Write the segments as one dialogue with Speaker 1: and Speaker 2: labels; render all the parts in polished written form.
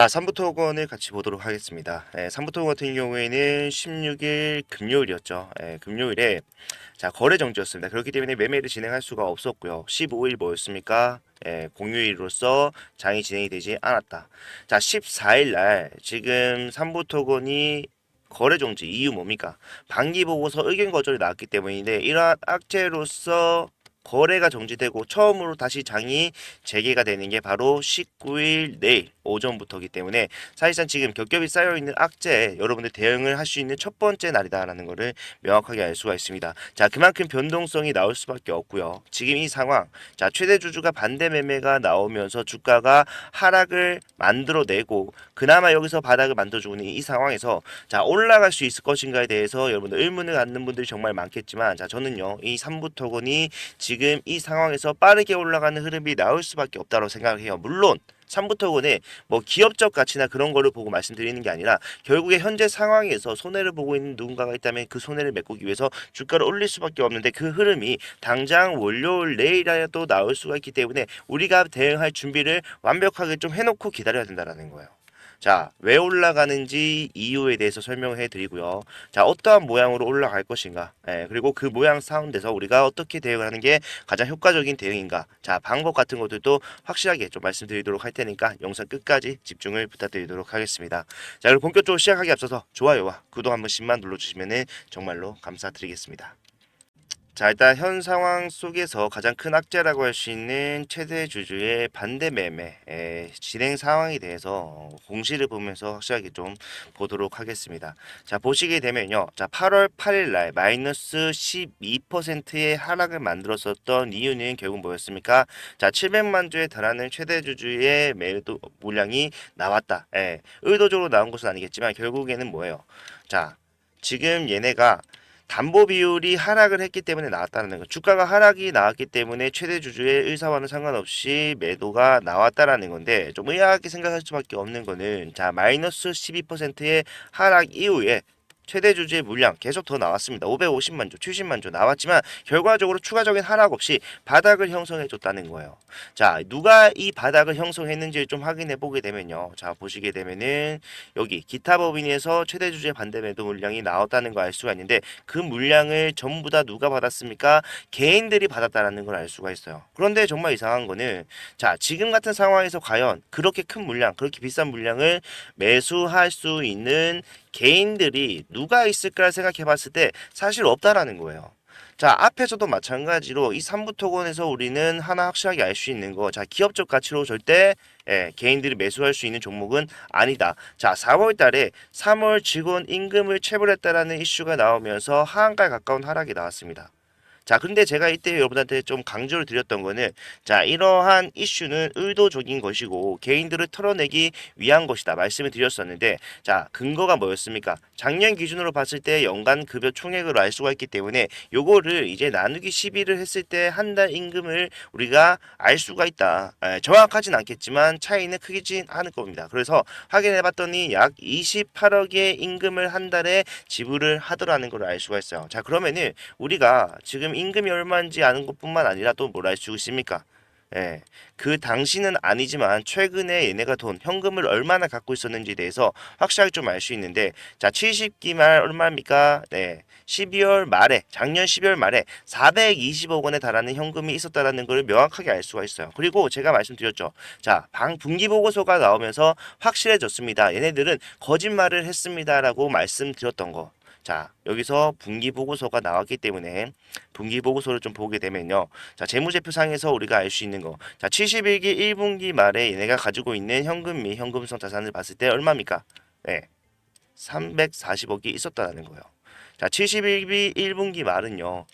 Speaker 1: 삼부토건을 같이 보도록 하겠습니다. 삼부토건 같은 경우에는 16일 금요일이었죠. 금요일에 거래 정지였습니다. 그렇기 때문에 매매를 진행할 수가 없었고요. 15일 뭐였습니까? 공휴일로서 장이 진행이 되지 않았다. 14일 날 지금 삼부토건이 거래 정지 이유 뭡니까? 반기 보고서 의견 거절이 나왔기 때문인데 이러한 악재로서 거래가 정지되고 처음으로 다시 장이 재개가 되는 게 바로 19일 내일 오전부터이기 때문에 사실상 지금 겹겹이 쌓여있는 악재에 여러분들 대응을 할 수 있는 첫 번째 날이다라는 것을 명확하게 알 수가 있습니다. 그만큼 변동성이 나올 수밖에 없고요. 지금 이 상황, 최대 주주가 반대 매매가 나오면서 주가가 하락을 만들어내고 그나마 여기서 바닥을 만들어주고 있는 이 상황에서 올라갈 수 있을 것인가에 대해서 여러분들 의문을 갖는 분들이 정말 많겠지만 저는요 이 삼부토건이 지금 이 상황에서 빠르게 올라가는 흐름이 나올 수밖에 없다고 생각을 해요. 물론 삼부토건의 뭐 기업적 가치나 그런 거를 보고 말씀드리는 게 아니라 결국에 현재 상황에서 손해를 보고 있는 누군가가 있다면 그 손해를 메꾸기 위해서 주가를 올릴 수밖에 없는데 그 흐름이 당장 월요일 내일이라도 나올 수가 있기 때문에 우리가 대응할 준비를 완벽하게 좀 해놓고 기다려야 된다라는 거예요. 왜 올라가는지 이유에 대해서 설명해 드리고요. 어떠한 모양으로 올라갈 것인가. 그리고 그 모양 사운드에서 우리가 어떻게 대응을 하는 게 가장 효과적인 대응인가. 방법 같은 것들도 확실하게 좀 말씀드리도록 할 테니까 영상 끝까지 집중을 부탁드리도록 하겠습니다. 그리고 본격적으로 시작하기 앞서서 좋아요와 구독 한 번씩만 눌러주시면 정말로 감사드리겠습니다. 일단 현 상황 속에서 가장 큰 악재라고 할 수 있는 최대 주주의 반대 매매 진행 상황에 대해서 공시를 보면서 확실하게 좀 보도록 하겠습니다. 보시게 되면요. 8월 8일 날 마이너스 12%의 하락을 만들었었던 이유는 결국 뭐였습니까? 700만 주에 달하는 최대 주주의 매도 물량이 나왔다. 의도적으로 나온 것은 아니겠지만 결국에는 뭐예요? 지금 얘네가 담보 비율이 하락을 했기 때문에 나왔다는 거. 주가가 하락이 나왔기 때문에 최대 주주의 의사와는 상관없이 매도가 나왔다라는 건데 좀 의아하게 생각할 수밖에 없는 거는 마이너스 12%의 하락 이후에 최대 주주의 물량 계속 더 나왔습니다. 550만 주, 70만 주 나왔지만 결과적으로 추가적인 하락 없이 바닥을 형성해 줬다는 거예요. 누가 이 바닥을 형성했는지를 좀 확인해 보게 되면요. 보시게 되면은 여기 기타 법인에서 최대 주주의 반대 매도 물량이 나왔다는 걸 알 수가 있는데 그 물량을 전부 다 누가 받았습니까? 개인들이 받았다라는 걸 알 수가 있어요. 그런데 정말 이상한 거는 지금 같은 상황에서 과연 그렇게 큰 물량, 그렇게 비싼 물량을 매수할 수 있는 개인들이 누가 있을까 생각해 봤을 때 사실 없다라는 거예요. 앞에서도 마찬가지로 이 삼부토건에서 우리는 하나 확실하게 알 수 있는 거, 기업적 가치로 절대 개인들이 매수할 수 있는 종목은 아니다. 4월 달에 3월 직원 임금을 체불했다라는 이슈가 나오면서 하한가에 가까운 하락이 나왔습니다. 근데 제가 이때 여러분한테 좀 강조를 드렸던 거는 이러한 이슈는 의도적인 것이고 개인들을 털어내기 위한 것이다 말씀을 드렸었는데 근거가 뭐였습니까? 작년 기준으로 봤을 때 연간 급여 총액을 알 수가 있기 때문에 요거를 이제 나누기 12를 했을 때 한 달 임금을 우리가 알 수가 있다. 정확하진 않겠지만 차이는 크긴 않을 겁니다. 그래서 확인해 봤더니 약 28억의 임금을 한 달에 지불을 하더라는 걸 알 수가 있어요. 그러면은 우리가 지금 임금이 얼마인지 아는 것뿐만 아니라 또 뭘 알 수 있습니까? 그 당시는 아니지만 최근에 얘네가 현금을 얼마나 갖고 있었는지에 대해서 확실하게 좀 알 수 있는데 70기 말 얼마입니까? 12월 말에 작년 12월 말에 420억 원에 달하는 현금이 있었다라는 걸 명확하게 알 수가 있어요. 그리고 제가 말씀드렸죠. 분기 보고서가 나오면서 확실해졌습니다. 얘네들은 거짓말을 했습니다라고 말씀드렸던 거. 여기서 분기 보고서가 나왔기 때문에 분기 보고서를 좀 보게 되면요. 재무제표상에서 우리가 알 수 있는 거. 71기 1분기 말에 얘네가 가지고 있는 현금 및 현금성 자산을 봤을 때 얼마입니까? 340억이 있었다는 거예요. 71기 1분기 말은요.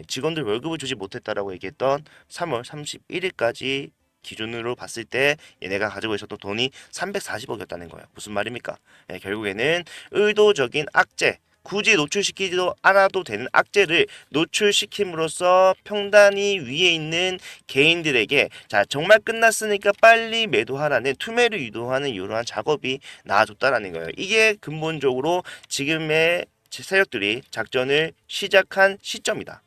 Speaker 1: 직원들 월급을 주지 못했다라고 얘기했던 3월 31일까지 기준으로 봤을 때 얘네가 가지고 있었던 돈이 340억이었다는 거예요. 무슨 말입니까? 결국에는 의도적인 악재, 굳이 노출시키지도 않아도 되는 악재를 노출시킴으로써 평단위 위에 있는 개인들에게 정말 끝났으니까 빨리 매도하라는 투매를 유도하는 이러한 작업이 나와줬다라는 거예요. 이게 근본적으로 지금의 세력들이 작전을 시작한 시점이다.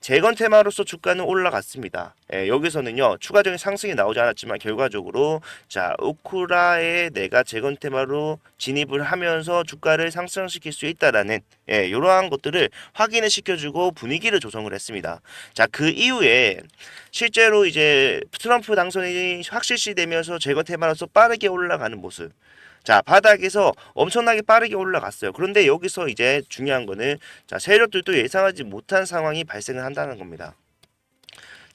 Speaker 1: 재건 테마로서 주가는 올라갔습니다. 여기서는요 추가적인 상승이 나오지 않았지만 결과적으로 자 오쿠라에 내가 재건 테마로 진입을 하면서 주가를 상승시킬 수 있다라는 이러한 것들을 확인을 시켜주고 분위기를 조성을 했습니다. 자 그 이후에 실제로 이제 트럼프 당선이 확실시되면서 재건 테마로서 빠르게 올라가는 모습. 자, 바닥에서 엄청나게 빠르게 올라갔어요. 그런데 여기서 이제 중요한 거는 자, 세력들도 예상하지 못한 상황이 발생을 한다는 겁니다.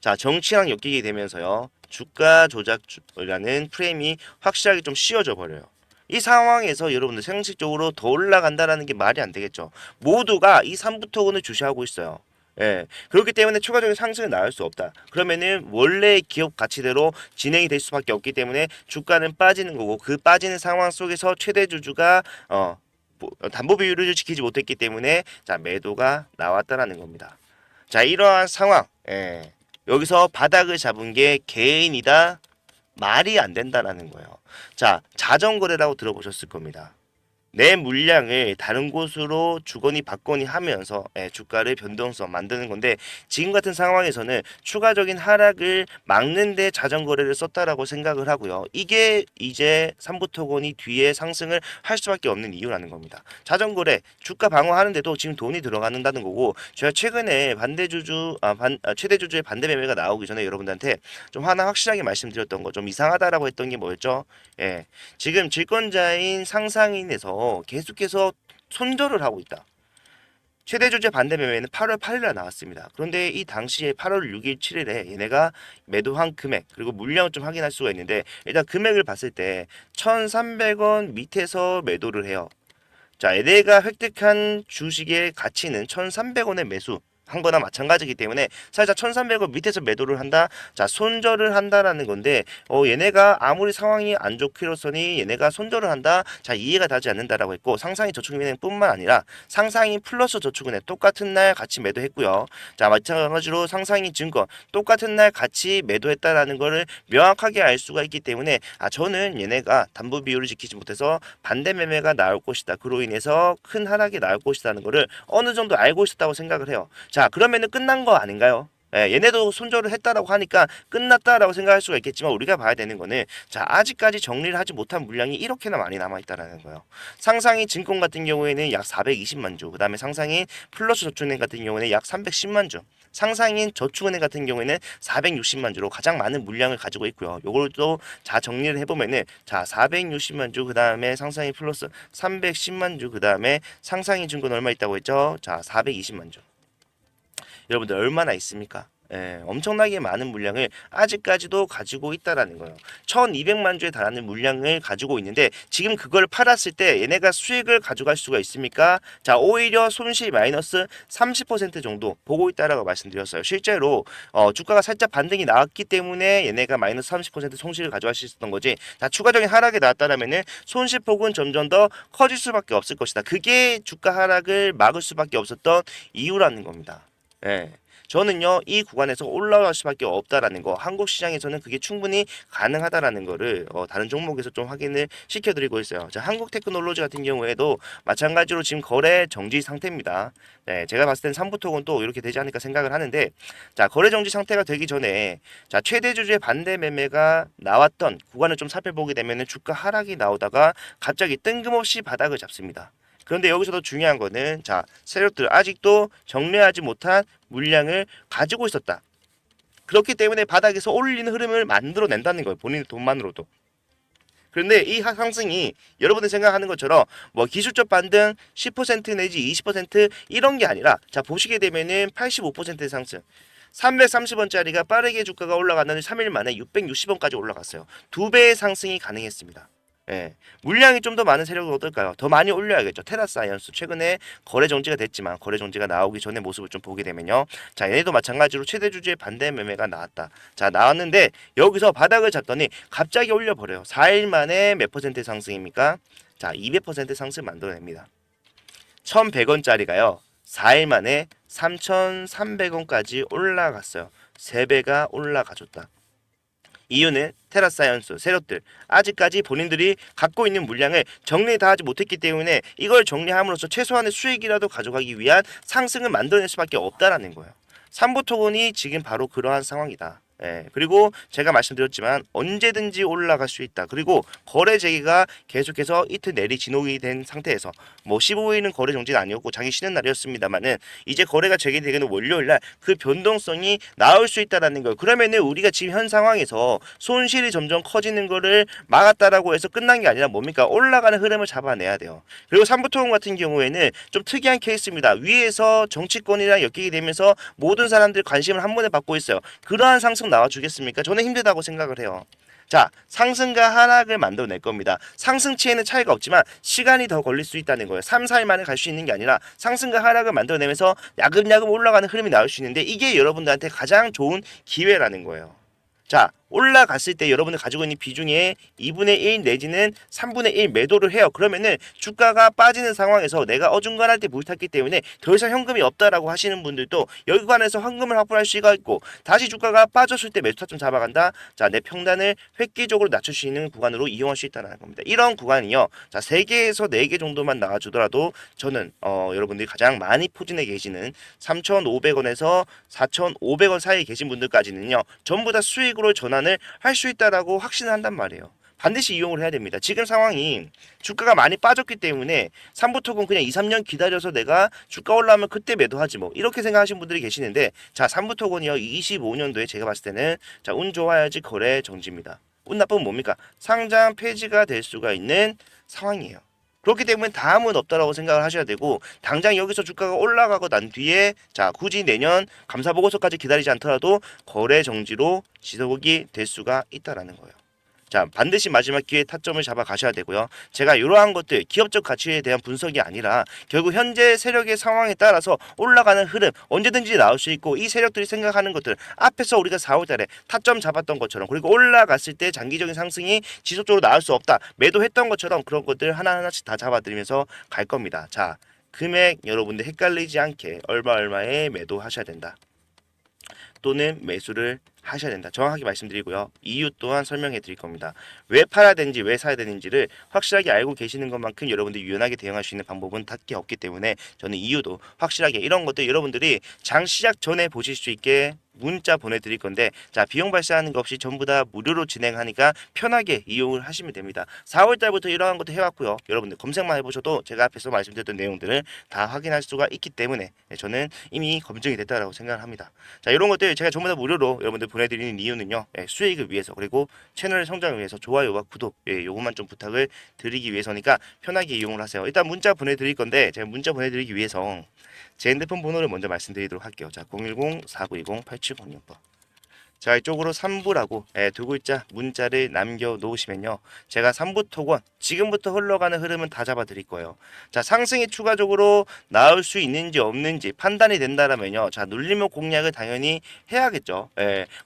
Speaker 1: 자, 정치랑 엮이게 되면서요. 주가 조작이라는 프레임이 확실하게 좀 씌워져 버려요. 이 상황에서 여러분들 상식적으로 더 올라간다라는 게 말이 안 되겠죠. 모두가 이 3부토건을 주시하고 있어요. 그렇기 때문에 추가적인 상승이 나올 수 없다. 그러면은 원래 기업 가치대로 진행이 될 수밖에 없기 때문에 주가는 빠지는 거고 그 빠지는 상황 속에서 최대 주주가 담보 비율을 지키지 못했기 때문에 자 매도가 나왔다라는 겁니다. 자 이러한 상황, 여기서 바닥을 잡은 게 개인이다 말이 안 된다라는 거예요. 자 자전거래라고 들어보셨을 겁니다. 내 물량을 다른 곳으로 주거니 받거니 하면서 주가를 변동성 만드는 건데 지금 같은 상황에서는 추가적인 하락을 막는데 자전거래를 썼다라고 생각을 하고요. 이게 이제 삼부토건이 뒤에 상승을 할 수밖에 없는 이유라는 겁니다. 자전거래 주가 방어하는데도 지금 돈이 들어가는다는 거고 제가 최근에 최대 주주의 반대 매매가 나오기 전에 여러분들한테 좀 하나 확실하게 말씀드렸던 거 좀 이상하다라고 했던 게 뭐였죠? 지금 질권자인 상상인에서 계속해서 손절을 하고 있다. 최대 주주 반대 매매는 8월 8일에 나왔습니다. 그런데 이 당시에 8월 6일, 7일에 얘네가 매도한 금액 그리고 물량을 좀 확인할 수가 있는데 일단 금액을 봤을 때 1,300원 밑에서 매도를 해요. 자, 얘네가 획득한 주식의 가치는 1,300원의 매수 한 거나 마찬가지이기 때문에 살짝 1,300원 밑에서 매도를 한다. 자, 손절을 한다라는 건데 얘네가 아무리 상황이 안 좋기로서니 얘네가 손절을 한다. 자, 이해가 되지 않는다라고 했고 상상이 저축은행뿐만 아니라 상상이 플러스 저축은행 똑같은 날 같이 매도했고요. 자, 마찬가지로 상상이 증권 똑같은 날 같이 매도했다라는 거를 명확하게 알 수가 있기 때문에 저는 얘네가 담보 비율을 지키지 못해서 반대 매매가 나올 것이다. 그로 인해서 큰 하락이 나올 것이라는 거를 어느 정도 알고 있었다고 생각을 해요. 자, 그러면은 끝난 거 아닌가요? 얘네도 손절을 했다라고 하니까 끝났다라고 생각할 수가 있겠지만 우리가 봐야 되는 거는 자 아직까지 정리를 하지 못한 물량이 이렇게나 많이 남아있다라는 거예요. 상상인 증권 같은 경우에는 약 420만 주, 그 다음에 상상인 플러스 저축은행 같은 경우에는 약 310만 주, 상상인 저축은행 같은 경우에는 460만 주로 가장 많은 물량을 가지고 있고요. 요걸도 자 정리를 해보면은 자 460만 주, 그 다음에 상상인 플러스 310만 주, 그 다음에 상상인 증권 얼마 있다고 했죠? 자 420만 주. 여러분들 얼마나 있습니까? 엄청나게 많은 물량을 아직까지도 가지고 있다라는 거예요. 1200만 주에 달하는 물량을 가지고 있는데 지금 그걸 팔았을 때 얘네가 수익을 가져갈 수가 있습니까? 자, 오히려 손실 마이너스 30% 정도 보고 있다라고 말씀드렸어요. 실제로 주가가 살짝 반등이 나왔기 때문에 얘네가 마이너스 30% 손실을 가져갈 수 있었던 거지. 자, 추가적인 하락이 나왔다라면은 손실폭은 점점 더 커질 수밖에 없을 것이다. 그게 주가 하락을 막을 수밖에 없었던 이유라는 겁니다. 저는요 이 구간에서 올라갈 수밖에 없다라는 거, 한국 시장에서는 그게 충분히 가능하다라는 거를 다른 종목에서 좀 확인을 시켜드리고 있어요. 자, 한국테크놀로지 같은 경우에도 마찬가지로 지금 거래 정지 상태입니다. 제가 봤을 땐 3부토건 또 이렇게 되지 않을까 생각을 하는데, 자 거래 정지 상태가 되기 전에 자 최대 주주의 반대 매매가 나왔던 구간을 좀 살펴보게 되면은 주가 하락이 나오다가 갑자기 뜬금없이 바닥을 잡습니다. 그런데 여기서도 중요한 거는 자 세력들 아직도 정리하지 못한 물량을 가지고 있었다. 그렇기 때문에 바닥에서 올리는 흐름을 만들어낸다는 거예요. 본인의 돈만으로도. 그런데 이 상승이 여러분들 생각하는 것처럼 뭐 기술적 반등 10% 내지 20% 이런 게 아니라 자 보시게 되면은 85% 상승. 330원짜리가 빠르게 주가가 올라갔는데 3일 만에 660원까지 올라갔어요. 2배의 상승이 가능했습니다. 물량이 좀 더 많은 세력은 어떨까요? 더 많이 올려야겠죠. 테라사이언스 최근에 거래 정지가 됐지만 거래 정지가 나오기 전의 모습을 좀 보게 되면요. 자, 얘네도 마찬가지로 최대 주주의 반대 매매가 나왔다. 자, 나왔는데 여기서 바닥을 잡더니 갑자기 올려버려요. 4일 만에 몇 퍼센트 상승입니까? 자, 200% 상승 만들어냅니다. 1100원짜리가요. 4일 만에 3300원까지 올라갔어요. 3배가 올라가줬다. 이유는 테라사이언스 세력들 아직까지 본인들이 갖고 있는 물량을 정리 다 하지 못했기 때문에 이걸 정리함으로써 최소한의 수익이라도 가져가기 위한 상승을 만들어낼 수밖에 없다라는 거예요. 삼부토건이 지금 바로 그러한 상황이다. 그리고 제가 말씀드렸지만 언제든지 올라갈 수 있다. 그리고 거래 재개가 계속해서 이틀 내리 진행이 된 상태에서 뭐 15일은 거래 정지는 아니었고 자기 쉬는 날이었습니다만은 이제 거래가 재개되는 월요일 날 그 변동성이 나올 수 있다라는 거예요. 그러면은 우리가 지금 현 상황에서 손실이 점점 커지는 거를 막았다라고 해서 끝난 게 아니라 뭡니까? 올라가는 흐름을 잡아내야 돼요. 그리고 삼부토건 같은 경우에는 좀 특이한 케이스입니다. 위에서 정치권이랑 엮이게 되면서 모든 사람들이 관심을 한 번에 받고 있어요. 그러한 상승 나와주겠습니까? 저는 힘들다고 생각을 해요. 자, 상승과 하락을 만들어낼 겁니다. 상승치에는 차이가 없지만 시간이 더 걸릴 수 있다는 거예요. 3, 4일 만에 갈 수 있는 게 아니라 상승과 하락을 만들어내면서 야금야금 올라가는 흐름이 나올 수 있는데 이게 여러분들한테 가장 좋은 기회라는 거예요. 자, 올라갔을 때 여러분들 가지고 있는 비중의 2분의 1 내지는 3분의 1 매도를 해요. 그러면은 주가가 빠지는 상황에서 내가 어중간할 때 물탔기 때문에 더 이상 현금이 없다라고 하시는 분들도 여기 관해서 현금을 확보할 수가 있고 다시 주가가 빠졌을 때 매수 타점 잡아간다. 자, 내 평단을 획기적으로 낮출 수 있는 구간으로 이용할 수 있다는 겁니다. 이런 구간이요. 자, 3개에서 4개 정도만 나와주더라도 저는 여러분들이 가장 많이 포진해 계시는 3,500원에서 4,500원 사이에 계신 분들까지는요. 전부 다 수익으로 전환을 할 수 있다라고 확신을 한단 말이에요. 반드시 이용을 해야 됩니다. 지금 상황이 주가가 많이 빠졌기 때문에 삼부토건 그냥 2, 3년 기다려서 내가 주가 올라오면 그때 매도하지 뭐 이렇게 생각하시는 분들이 계시는데 자, 삼부토건이요 25년도에 제가 봤을 때는 자, 운 좋아야지 거래 정지입니다. 운 나쁘면 뭡니까? 상장 폐지가 될 수가 있는 상황이에요. 그렇기 때문에 다음은 없다라고 생각을 하셔야 되고 당장 여기서 주가가 올라가고 난 뒤에 자 굳이 내년 감사보고서까지 기다리지 않더라도 거래 정지로 지속이 될 수가 있다라는 거예요. 자, 반드시 마지막 기회에 타점을 잡아 가셔야 되고요. 제가 이러한 것들 기업적 가치에 대한 분석이 아니라 결국 현재 세력의 상황에 따라서 올라가는 흐름 언제든지 나올 수 있고 이 세력들이 생각하는 것들 앞에서 우리가 4월 달에 타점 잡았던 것처럼 그리고 올라갔을 때 장기적인 상승이 지속적으로 나올 수 없다. 매도했던 것처럼 그런 것들 하나하나씩 다 잡아드리면서 갈 겁니다. 자, 금액 여러분들 헷갈리지 않게 얼마에 매도하셔야 된다. 또는 매수를 하셔야 된다. 정확하게 말씀드리고요. 이유 또한 설명해 드릴 겁니다. 왜 팔아야 되는지 왜 사야 되는지를 확실하게 알고 계시는 것만큼 여러분들이 유연하게 대응할 수 있는 방법은 답게 없기 때문에 저는 이유도 확실하게 이런 것들 여러분들이 장 시작 전에 보실 수 있게 문자 보내드릴 건데 자 비용 발생하는 거 없이 전부 다 무료로 진행하니까 편하게 이용을 하시면 됩니다. 4월 달부터 이러한 것도 해왔고요. 여러분들 검색만 해보셔도 제가 앞에서 말씀드렸던 내용들을 다 확인할 수가 있기 때문에 저는 이미 검증이 됐다라고 생각을 합니다. 자 이런 것들 제가 전부 다 무료로 여러분들 보내드리는 이유는요. 수익을 위해서 그리고 채널 성장을 위해서 좋아요와 구독 요것만 좀 부탁을 드리기 위해서니까 편하게 이용을 하세요. 일단 문자 보내드릴 건데 제가 문자 보내드리기 위해서 제 핸드폰 번호를 먼저 말씀드리도록 할게요. 자, 010-4920-8706번. 자, 이쪽으로 3부라고 두 글자 문자를 남겨놓으시면요. 제가 3부 토건 지금부터 흘러가는 흐름은 다 잡아드릴 거예요. 자, 상승이 추가적으로 나올 수 있는지 없는지 판단이 된다라면요. 자, 눌림목 공략을 당연히 해야겠죠.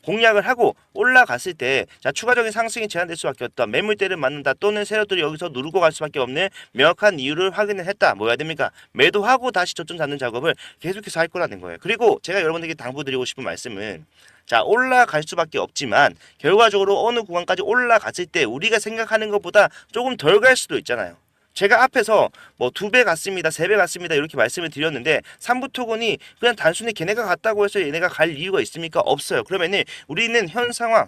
Speaker 1: 공략을 하고 올라갔을 때 자, 추가적인 상승이 제한될 수밖에 없다. 매물대를 맞는다 또는 세력들이 여기서 누르고 갈 수밖에 없는 명확한 이유를 확인을 했다. 뭐 해야 됩니까? 매도하고 다시 저점 잡는 작업을 계속해서 할 거라는 거예요. 그리고 제가 여러분들에게 당부드리고 싶은 말씀은 자 올라갈 수밖에 없지만 결과적으로 어느 구간까지 올라갔을 때 우리가 생각하는 것보다 조금 덜 갈 수도 있잖아요. 제가 앞에서 뭐 2배 갔습니다, 3배 갔습니다 이렇게 말씀을 드렸는데 삼부토건이 그냥 단순히 걔네가 갔다고 해서 얘네가 갈 이유가 있습니까? 없어요. 그러면은 우리는 현 상황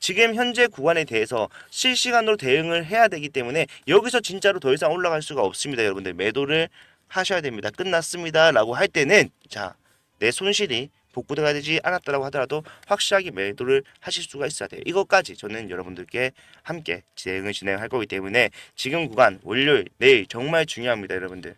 Speaker 1: 지금 현재 구간에 대해서 실시간으로 대응을 해야 되기 때문에 여기서 진짜로 더 이상 올라갈 수가 없습니다. 여러분들 매도를 하셔야 됩니다. 끝났습니다 라고 할 때는 자 내 손실이 복구가 되지 않았다고 하더라도 확실하게 매도를 하실 수가 있어야 돼요. 이것까지 저는 여러분들께 함께 대응을 진행할 거기 때문에 지금 구간 월요일 내일 정말 중요합니다. 여러분들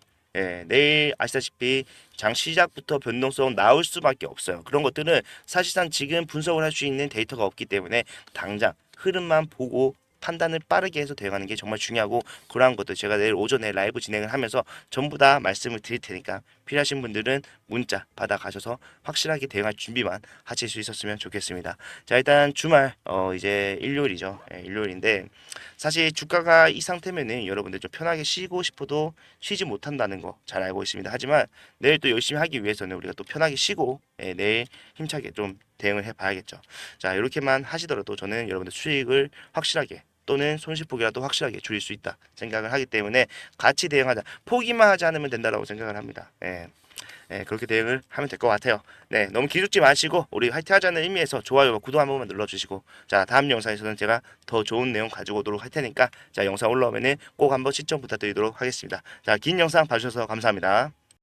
Speaker 1: 내일 아시다시피 장 시작부터 변동성 나올 수밖에 없어요. 그런 것들은 사실상 지금 분석을 할 수 있는 데이터가 없기 때문에 당장 흐름만 보고 판단을 빠르게 해서 대응하는 게 정말 중요하고 그러한 것들 제가 내일 오전에 라이브 진행을 하면서 전부 다 말씀을 드릴 테니까 필요하신 분들은 문자 받아가셔서 확실하게 대응할 준비만 하실 수 있었으면 좋겠습니다. 자 일단 주말 이제 일요일이죠. 일요일인데 사실 주가가 이 상태면은 여러분들 좀 편하게 쉬고 싶어도 쉬지 못한다는 거 잘 알고 있습니다. 하지만 내일 또 열심히 하기 위해서는 우리가 또 편하게 쉬고 내일 힘차게 좀 대응을 해봐야겠죠. 자 이렇게만 하시더라도 저는 여러분들 수익을 확실하게 또는 손실폭이라도 확실하게 줄일 수 있다 생각을 하기 때문에 같이 대응하자. 포기만 하지 않으면 된다라고 생각을 합니다. 그렇게 대응을 하면 될 것 같아요. 네, 너무 기죽지 마시고 우리 화이팅 하자는 의미에서 좋아요와 구독 한 번만 눌러주시고, 자, 다음 영상에서는 제가 더 좋은 내용 가지고 오도록 할 테니까, 자, 영상 올라오면은 꼭 한번 시청 부탁드리도록 하겠습니다. 자, 긴 영상 봐주셔서 감사합니다.